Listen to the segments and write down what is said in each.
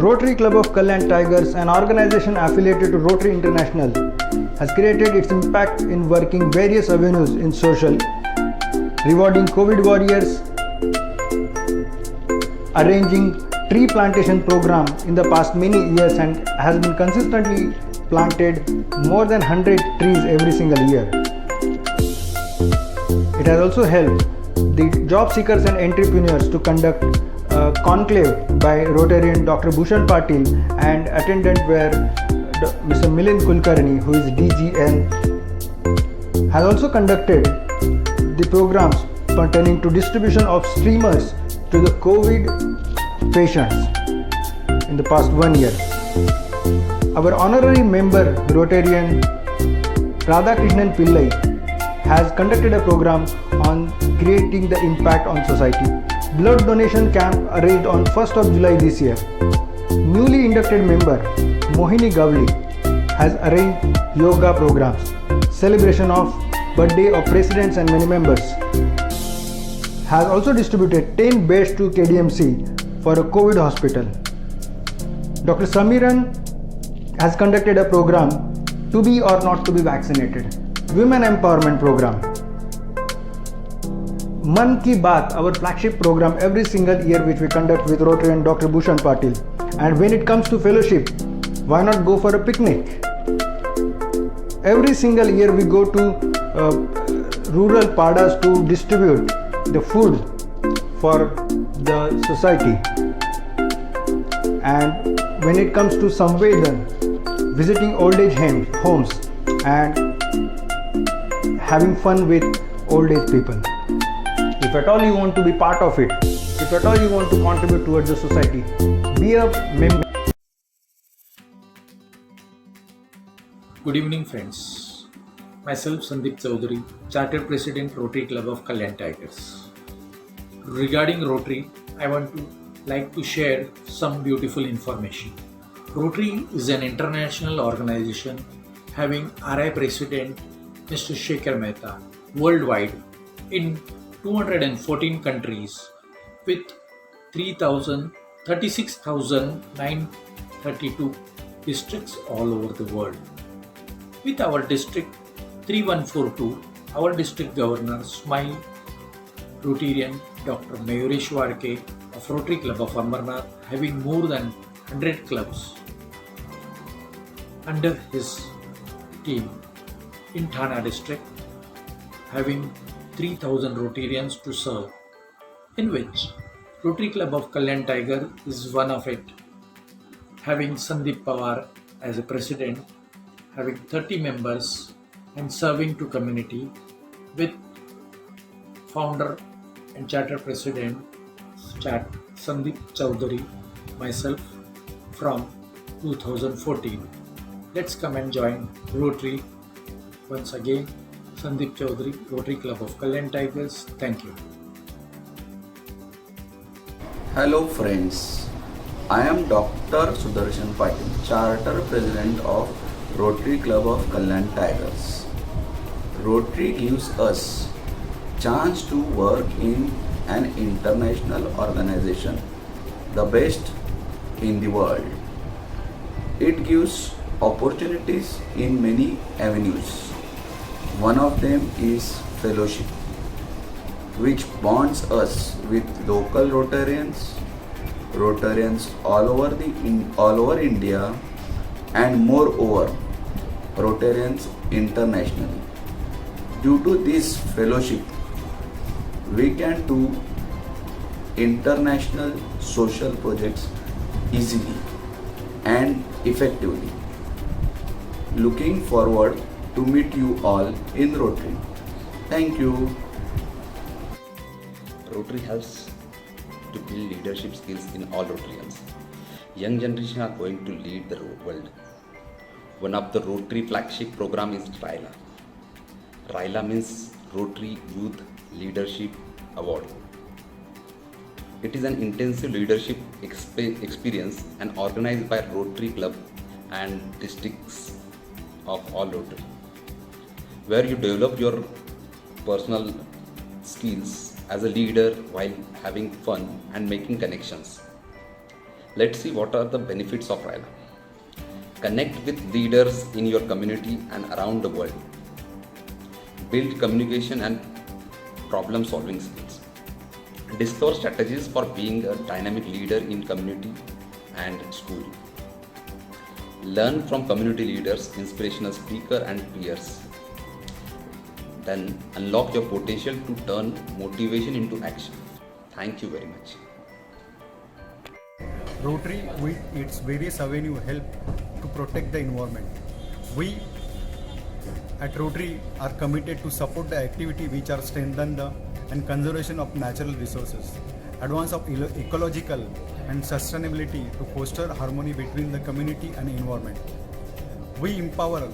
Rotary Club of Kalyan Tigers, an organization affiliated to Rotary International, has created its impact in working various avenues in social, rewarding COVID warriors, arranging tree plantation program in the past many years and has been consistently planted more than 100 trees every single year. It has also helped the job seekers and entrepreneurs to conduct a conclave by Rotarian Dr. Bhushan Patil, and attendant were Mr. Milind Kulkarni, who is DGN, has also conducted the programs pertaining to distribution of streamers to the COVID patients in the past 1 year. Our honorary member Rotarian Radhakrishnan Pillai has conducted a program on creating the impact on society. Blood donation camp arranged on 1st of July this year. Newly inducted member Mohini Gavli has arranged yoga programs, celebration of birthday of presidents and many members. Has also distributed 10 beds to KDMC for a COVID hospital. Dr. Samiran has conducted a program to be or not to be vaccinated, women empowerment program. Man Ki Baat, our flagship program every single year which we conduct with Rotary and Dr. Bhushan Patil. And when it comes to fellowship, why not go for a picnic? Every single year we go to rural padas to distribute the food for the society. And when it comes to Samvedan, visiting old age homes and having fun with old age people. If at all you want to be part of it, if at all you want to contribute towards the society, be a member. Good evening, friends. Myself Sandeep Chaudhary, Chartered President, Rotary Club of Kalyan Tigers. Regarding Rotary, I want to share some beautiful information. Rotary is an international organization having RI President Mr. Shekhar Mehta worldwide in 214 countries with 36,932 districts all over the world. With our district 3142, our district governor, Smile Rotarian Dr. Mayuresh Warke of Rotary Club of Amarnath, having more than 100 clubs under his team in Thana district, having 3,000 Rotarians to serve, in which Rotary Club of Kalyan Tiger is one of it, having Sandeep Pawar as a president, having 30 members and serving to community, with founder and charter president Sandeep Chaudhary, myself from 2014. Let's come and join Rotary once again. Sandeep Chaudhary, Rotary Club of Kalyan Tigers. Thank you. Hello friends, I am Dr. Sudarshan Patil, Charter President of Rotary Club of Kalyan Tigers. Rotary gives us chance to work in an international organization, the best in the world. It gives opportunities in many avenues. One of them is fellowship, which bonds us with local Rotarians all over India, and moreover Rotarians internationally. Due to this fellowship, we can do international social projects easily and effectively. Looking forward to meet you all in Rotary. Thank you. Rotary helps to build leadership skills in all Rotarians. Young generation are going to lead the world. One of the Rotary flagship program is RILA. RILA means Rotary Youth Leadership Award. It is an intensive leadership experience and organized by Rotary Club and districts of all Rotary, where you develop your personal skills as a leader while having fun and making connections. Let's see what are the benefits of RILA. Connect with leaders in your community and around the world. Build communication and problem solving skills. Discover strategies for being a dynamic leader in community and school. Learn from community leaders, inspirational speakers and peers. Then unlock your potential to turn motivation into action. Thank you very much. Rotary, with its various avenues, help to protect the environment. We at Rotary are committed to support the activity which are strengthen the and conservation of natural resources, advance of ecological and sustainability to foster harmony between the community and environment. We empower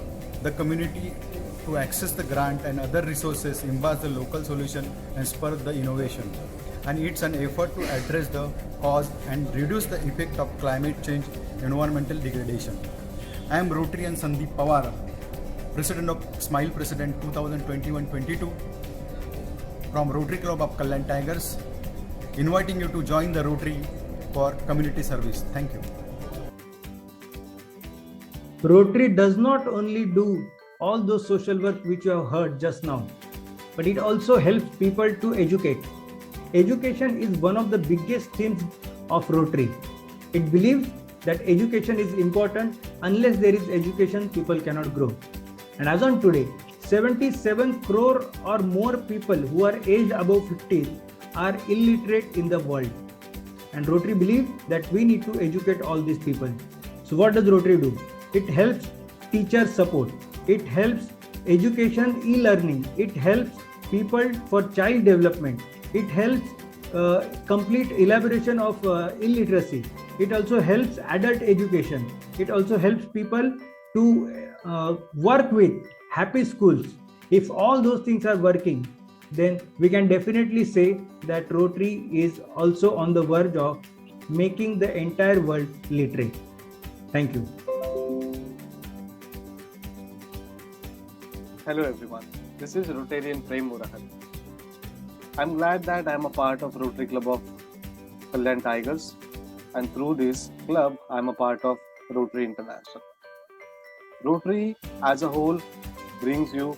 the community to access the grant and other resources, embrace the local solution and spur the innovation. And it's an effort to address the cause and reduce the effect of climate change, environmental degradation. I am Rotarian Sandeep Pawar, President of Smile President 2021-22 from Rotary Club of Kalyan Tigers, inviting you to join the Rotary for community service. Thank you. Rotary does not only do all those social work which you have heard just now, but it also helps people to educate. Education is one of the biggest themes of Rotary. It believes that education is important. Unless there is education, people cannot grow. And as on today, 77 crore or more people who are aged above 50 are illiterate in the world. And Rotary believes that we need to educate all these people. So what does Rotary do? It helps teacher support. It helps education e-learning. It helps people for child development. It helps complete elaboration of illiteracy. It also helps adult education. It also helps people to work with happy schools. If all those things are working, then we can definitely say that Rotary is also on the verge of making the entire world literate. Thank you. Hello everyone, this is Rotarian Prem Murahari. I'm glad that I'm a part of Rotary Club of Kalyan Tigers, and through this club I'm a part of Rotary International. Rotary as a whole brings you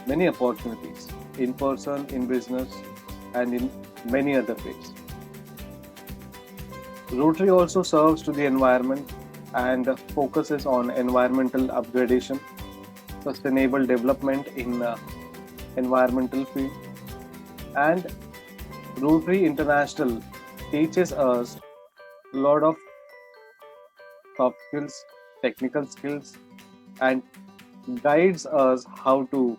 many opportunities in person, in business and in many other ways. Rotary also serves to the environment and focuses on environmental upgradation, sustainable development in environmental field, and Rotary International teaches us a lot of soft skills, technical skills, and guides us how to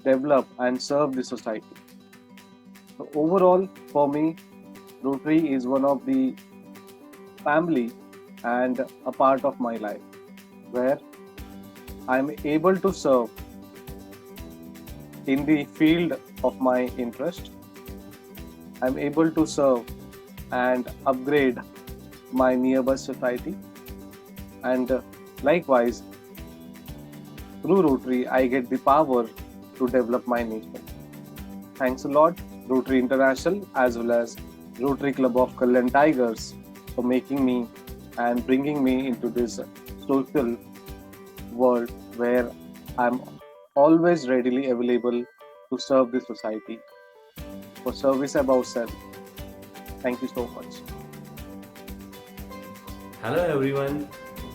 develop and serve the society. So overall, for me, Rotary is one of the family and a part of my life where I'm able to serve in the field of my interest. I'm able to serve and upgrade my nearby society, and likewise through Rotary I get the power to develop my nation. Thanks a lot Rotary International as well as Rotary Club of Kalyan Tigers for making me and bringing me into this social world where I'm always readily available to serve the society. For service above self. Thank you so much. Hello everyone,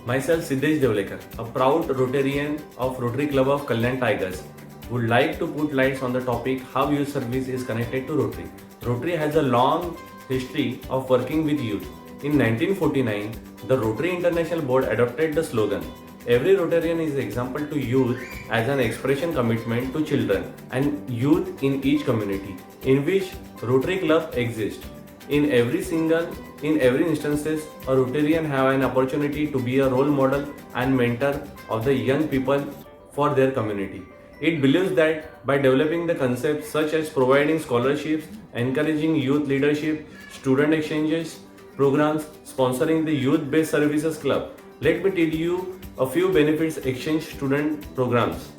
myself Siddesh Devlekar, a proud Rotarian of Rotary Club of Kalyan Tigers, would like to put lights on the topic how youth service is connected to Rotary. Rotary has a long history of working with youth. In 1949, the Rotary International Board adopted the slogan, "Every Rotarian is an example to youth" as an expression commitment to children and youth in each community in which Rotary Club exists. In every instances, a Rotarian have an opportunity to be a role model and mentor of the young people for their community. It believes that by developing the concepts such as providing scholarships, encouraging youth leadership, student exchanges, programs, sponsoring the youth-based services club. Let me tell you a few benefits exchange student programs.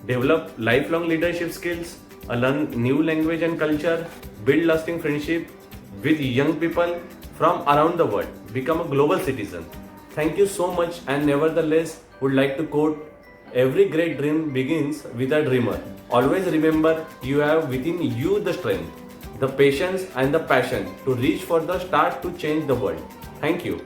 Develop lifelong leadership skills, learn new language and culture, build lasting friendship with young people, from around the world. Become a global citizen. Thank you so much, and nevertheless would like to quote, every great dream begins with a dreamer. Always remember, you have within you the strength, the patience and the passion to reach for the start to change the world. Thank you.